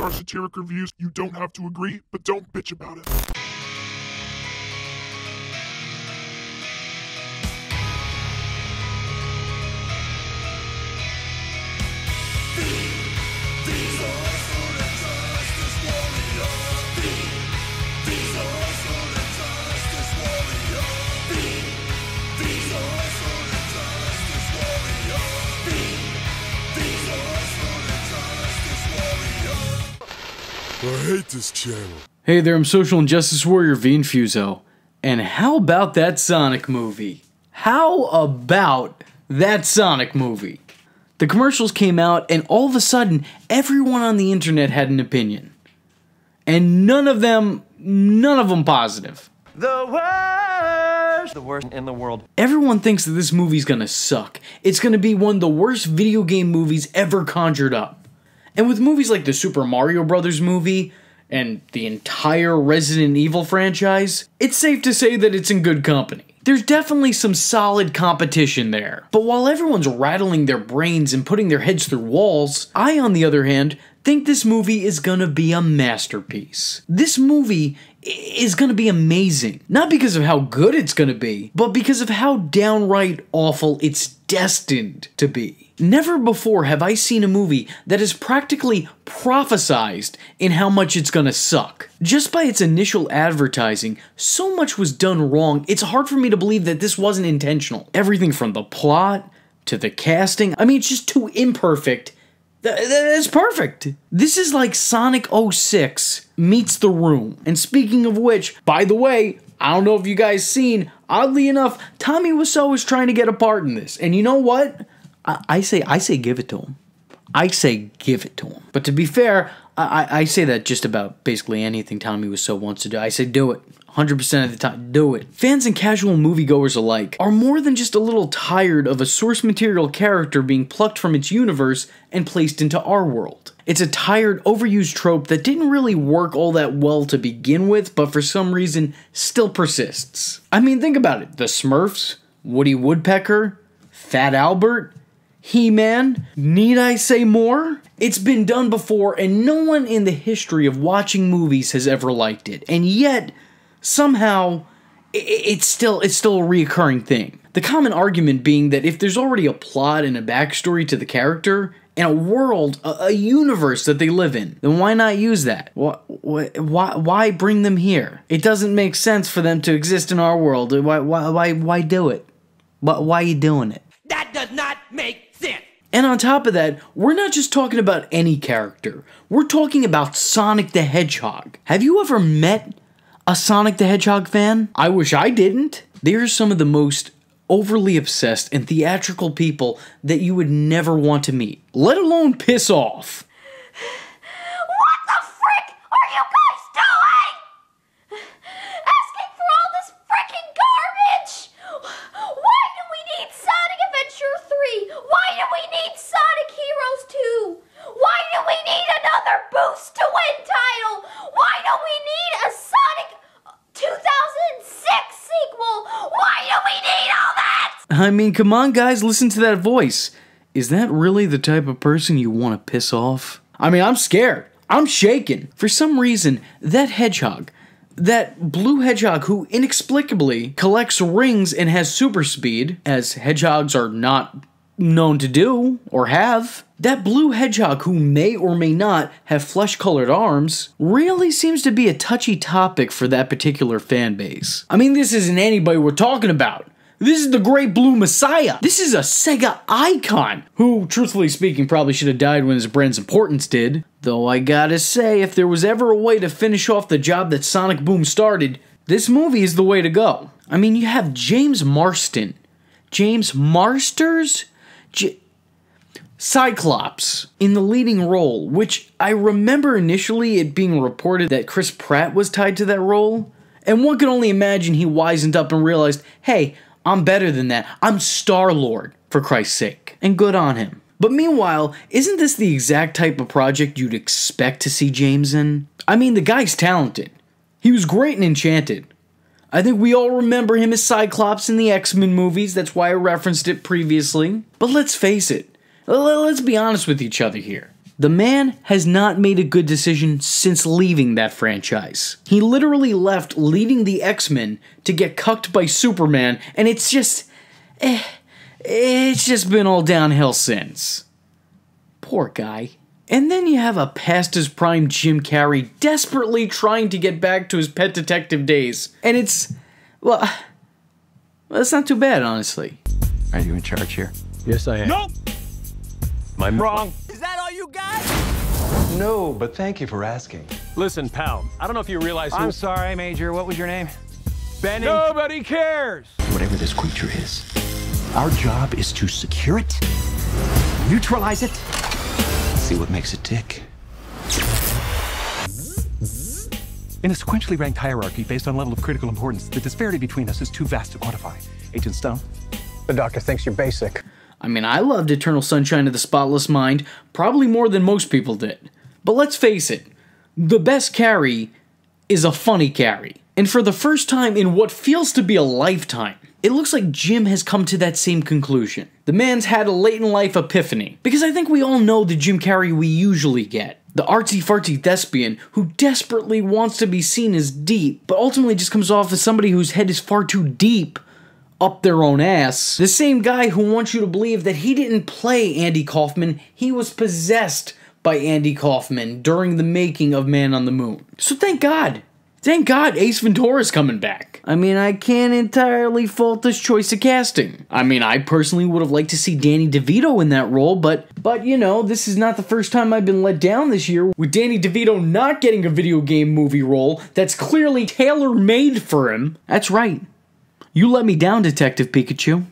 our satiric reviews. You don't have to agree, but don't bitch about it. I hate this channel. Hey there, I'm Social Injustice Warrior V Infuso. And how about that Sonic movie? How about that Sonic movie? The commercials came out and all of a sudden, everyone on the internet had an opinion. And none of them positive. The worst in the world. Everyone thinks that this movie's gonna suck. It's gonna be one of the worst video game movies ever conjured up. And with movies like the Super Mario Bros. Movie and the entire Resident Evil franchise, it's safe to say that it's in good company. There's definitely some solid competition there. But while everyone's rattling their brains and putting their heads through walls, I, on the other hand, think this movie is gonna be a masterpiece. This movie is gonna be amazing. Not because of how good it's gonna be, but because of how downright awful it's destined to be. Never before have I seen a movie that is practically prophesized in how much it's gonna suck. Just by its initial advertising, so much was done wrong, it's hard for me to believe that this wasn't intentional. Everything from the plot to the casting, I mean, it's just too imperfect. It's perfect. This is like Sonic 06 meets The Room. And speaking of which, by the way, I don't know if you guys seen, oddly enough, Tommy Wiseau is trying to get a part in this. And you know what? I say give it to him. I say give it to him. But to be fair, I say that just about basically anything Tommy Wiseau wants to do. I say do it. 100% of the time, do it. Fans and casual moviegoers alike are more than just a little tired of a source material character being plucked from its universe and placed into our world. It's a tired, overused trope that didn't really work all that well to begin with, but for some reason still persists. I mean, think about it. The Smurfs, Woody Woodpecker, Fat Albert, He-Man, need I say more? It's been done before and no one in the history of watching movies has ever liked it. And yet, somehow, it's still a reoccurring thing. The common argument being that if there's already a plot and a backstory to the character, and a world, a universe that they live in, then why not use that? Why bring them here? It doesn't make sense for them to exist in our world. Why do it? Why are you doing it? That does not make sense. And on top of that, we're not just talking about any character. We're talking about Sonic the Hedgehog. Have you ever met a Sonic the Hedgehog fan? I wish I didn't. They are some of the most overly obsessed and theatrical people that you would never want to meet, let alone piss off. What the frick are you guys doing? Asking for all this frickin' garbage? Why do we need Sonic Adventure 3? Why do we need Sonic Heroes 2? Why do we need another Boost to Win title? Why do we need a Sonic 2006 sequel? Why do we need all that? I mean, come on guys, listen to that voice. Is that really the type of person you want to piss off? I mean, I'm scared. I'm shaken. For some reason, that hedgehog, that blue hedgehog who inexplicably collects rings and has super speed, as hedgehogs are not known to do or have, that blue hedgehog who may or may not have flesh-colored arms really seems to be a touchy topic for that particular fan base. I mean, this isn't anybody we're talking about. This is the Great Blue Messiah. This is a Sega icon who, truthfully speaking, probably should have died when his brand's importance did. Though I gotta say, if there was ever a way to finish off the job that Sonic Boom started, this movie is the way to go. I mean, you have James Marston, James Marsters? Cyclops in the leading role, which I remember initially it being reported that Chris Pratt was tied to that role, and one can only imagine he wisened up and realized, hey, I'm better than that. I'm Star-Lord, for Christ's sake. And good on him. But meanwhile, isn't this the exact type of project you'd expect to see James in? I mean, the guy's talented. He was great in Enchanted. I think we all remember him as Cyclops in the X-Men movies, that's why I referenced it previously. But let's face it, let's be honest with each other here. The man has not made a good decision since leaving that franchise. He literally left leading the X-Men to get cucked by Superman, and it's just been all downhill since. Poor guy. And then you have a past his prime Jim Carrey desperately trying to get back to his Pet Detective days. And it's not too bad, honestly. Are you in charge here? Yes, I am. Nope! I'm wrong. Is that all you got? No, but thank you for asking. Listen, pal, I don't know if you realize I'm sorry, Major. What was your name? Benny. Nobody cares. Whatever this creature is, our job is to secure it, neutralize it, see what makes it tick. In a sequentially ranked hierarchy based on level of critical importance, the disparity between us is too vast to quantify. Agent Stone? The doctor thinks you're basic. I mean, I loved Eternal Sunshine of the Spotless Mind, probably more than most people did. But let's face it, the best Carrey is a funny Carrey. And for the first time in what feels to be a lifetime, it looks like Jim has come to that same conclusion. The man's had a late-in-life epiphany. Because I think we all know the Jim Carrey we usually get. The artsy-fartsy thespian who desperately wants to be seen as deep, but ultimately just comes off as somebody whose head is far too deep up their own ass. The same guy who wants you to believe that he didn't play Andy Kaufman, he was possessed by Andy Kaufman during the making of Man on the Moon. So thank God. Thank God Ace Ventura's coming back. I mean, I can't entirely fault this choice of casting. I mean, I personally would have liked to see Danny DeVito in that role, but you know, this is not the first time I've been let down this year with Danny DeVito not getting a video game movie role that's clearly tailor-made for him. That's right. You let me down, Detective Pikachu.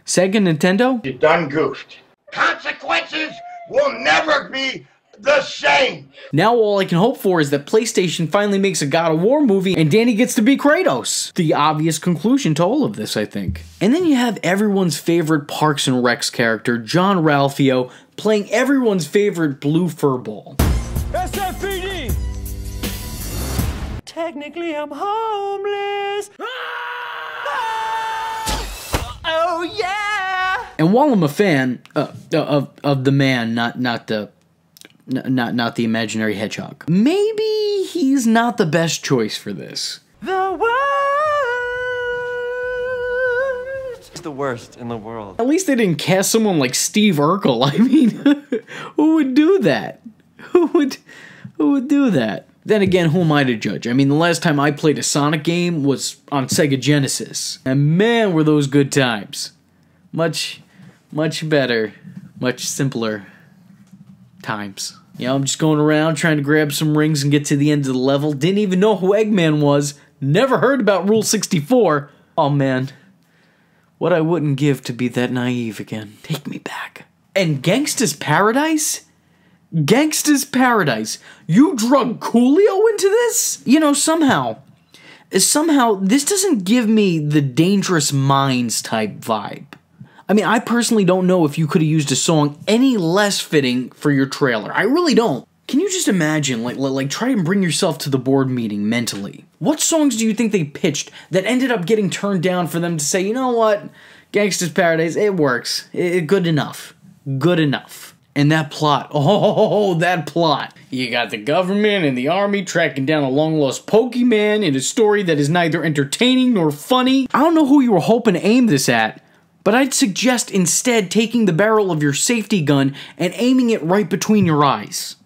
Sega Nintendo? You done goofed. Consequences will never be the same. Now all I can hope for is that PlayStation finally makes a God of War movie and Danny gets to be Kratos. The obvious conclusion to all of this, I think. And then you have everyone's favorite Parks and Recs character, John Ralphio, playing everyone's favorite blue furball. SFPD! Technically, I'm homeless. Oh, yeah! And while I'm a fan of the man, not the imaginary hedgehog, maybe he's not the best choice for this. The worst. It's the worst in the world. At least they didn't cast someone like Steve Urkel. I mean, who would do that? Who would do that? Then again, who am I to judge? I mean, the last time I played a Sonic game was on Sega Genesis. And man, were those good times. Much better, much simpler times. You know, I'm just going around trying to grab some rings and get to the end of the level. Didn't even know who Eggman was. Never heard about Rule 64. Oh man, what I wouldn't give to be that naive again. Take me back. And Gangsta's Paradise? Gangsta's Paradise. You drug Coolio into this? You know, somehow this doesn't give me the Dangerous Minds type vibe. I mean, I personally don't know if you could have used a song any less fitting for your trailer. I really don't. Can you just imagine, like try and bring yourself to the board meeting mentally? What songs do you think they pitched that ended up getting turned down for them to say, you know what, Gangsta's Paradise, it works. Good enough. Good enough. And that plot, oh, that plot. You got the government and the army tracking down a long-lost Pokemon in a story that is neither entertaining nor funny. I don't know who you were hoping to aim this at, but I'd suggest instead taking the barrel of your safety gun and aiming it right between your eyes.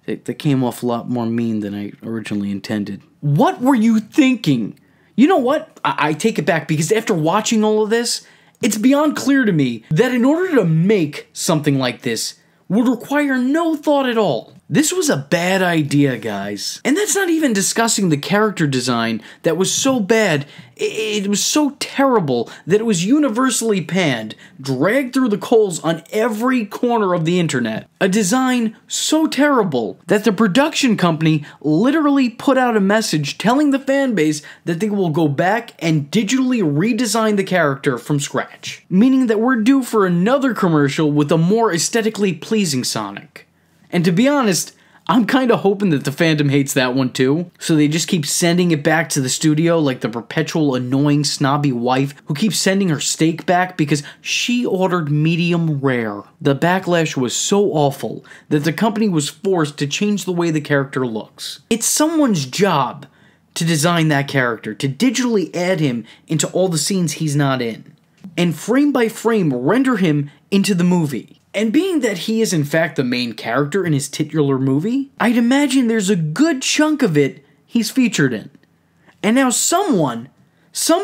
That came off a lot more mean than I originally intended. What were you thinking? You know what? I take it back, because after watching all of this, it's beyond clear to me that in order to make something like this would require no thought at all. This was a bad idea, guys. And that's not even discussing the character design that was so bad, it was so terrible that it was universally panned, dragged through the coals on every corner of the internet. A design so terrible that the production company literally put out a message telling the fanbase that they will go back and digitally redesign the character from scratch. Meaning that we're due for another commercial with a more aesthetically pleasing Sonic. And to be honest, I'm kind of hoping that the fandom hates that one too, so they just keep sending it back to the studio like the perpetual annoying snobby wife who keeps sending her steak back because she ordered medium rare. The backlash was so awful that the company was forced to change the way the character looks. It's someone's job to design that character, to digitally add him into all the scenes he's not in, and frame by frame render him into the movie. And being that he is in fact the main character in his titular movie, I'd imagine there's a good chunk of it he's featured in. And now some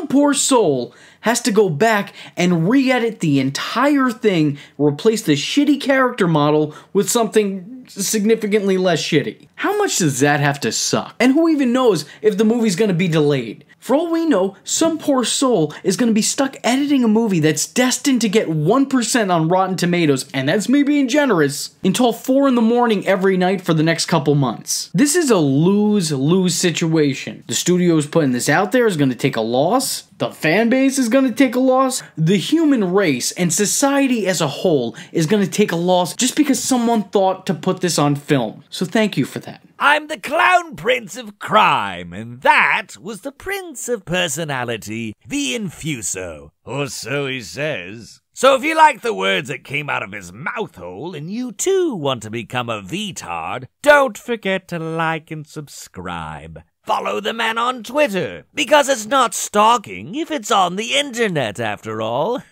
poor soul, has to go back and re-edit the entire thing, replace the shitty character model with something significantly less shitty. How much does that have to suck? And who even knows if the movie's gonna be delayed? For all we know, some poor soul is going to be stuck editing a movie that's destined to get 1% on Rotten Tomatoes, and that's me being generous, until 4 in the morning every night for the next couple months. This is a lose-lose situation. The studio's putting this out there is going to take a loss. The fan base is going to take a loss. The human race and society as a whole is going to take a loss just because someone thought to put this on film. So thank you for that. I'm the clown prince of crime, and that was the prince of personality, the Infuso. Or so he says. So if you like the words that came out of his mouth hole and you too want to become a VTard, don't forget to like and subscribe. Follow the man on Twitter, because it's not stalking if it's on the internet after all.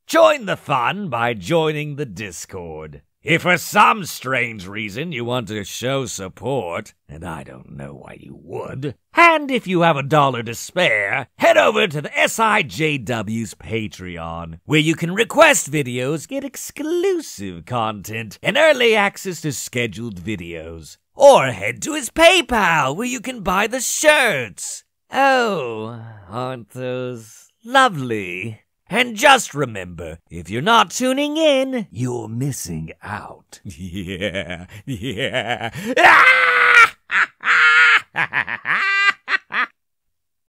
Join the fun by joining the Discord. If for some strange reason you want to show support, and I don't know why you would, and if you have $1 to spare, head over to the SIJW's Patreon, where you can request videos, get exclusive content, and early access to scheduled videos. Or head to his PayPal, where you can buy the shirts. Oh, aren't those lovely? And just remember, if you're not tuning in, you're missing out. Yeah.